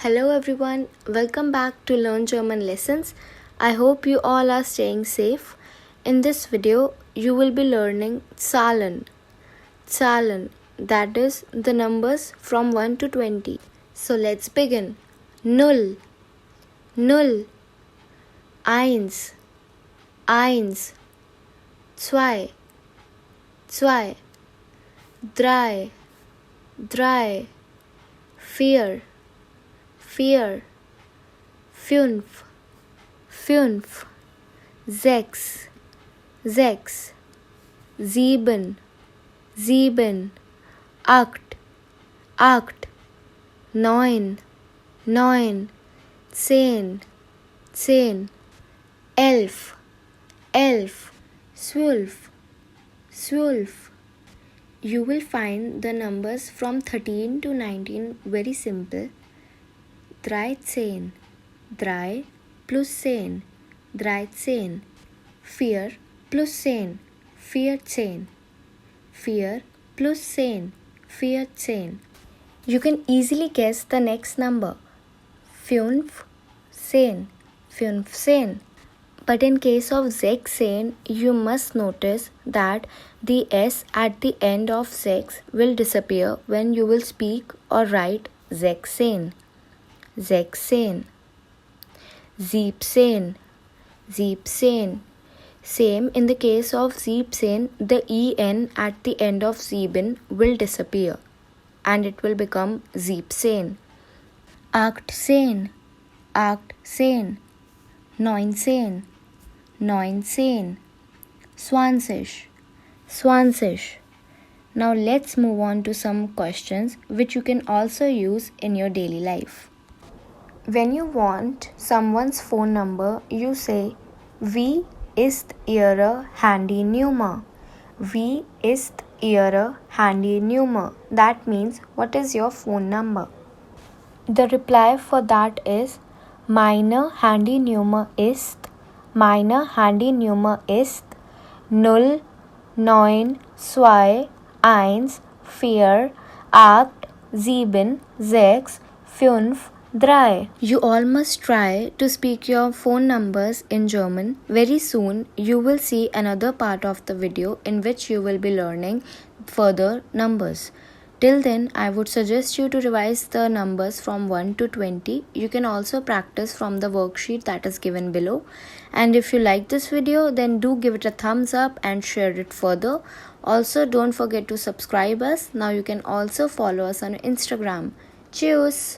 Hello everyone, welcome back to Learn German Lessons. I hope you all are staying safe. In this video, you will be learning Zahlen. Zahlen, that is the numbers from 1 to 20. So let's begin. Null, Null, eins, eins, zwei, zwei, drei, drei, vier, vier, fünf, fünf, sechs, sechs, sieben, sieben, acht, acht, neun, neun, zehn, zehn, elf, elf, zwölf, zwölf. You will find the numbers from 13 to 19 very simple. 13, 3 plus 10, 13, 4 plus 10, 14, 4 plus 10, 14. You can easily guess the next number. 15, 15. But in case of sechs+zehn, you must notice that the S at the end of sechs will disappear when you will speak or write sechs+zehn. Sechs+zehn, 17, 17. Same in the case of 17, the en at the end of sieben will disappear and it will become 17. 18, 18, 19, 19, 20, 20. Now let's move on to some questions which you can also use in your daily life. When you want someone's phone number, you say, Wie ist ihre Handynummer? Wie ist ihre Handynummer? That means, what is your phone number? The reply for that is, Meine Handynummer ist, Meine Handynummer ist 0921487553. You all must try to speak your phone numbers in German. Very soon, you will see another part of the video in which you will be learning further numbers. Till then, I would suggest you to revise the numbers from 1 to 20. You can also practice from the worksheet that is given below. And if you like this video, then do give it a thumbs up and share it further. Also, don't forget to subscribe us. Now you can also follow us on Instagram. Cheers!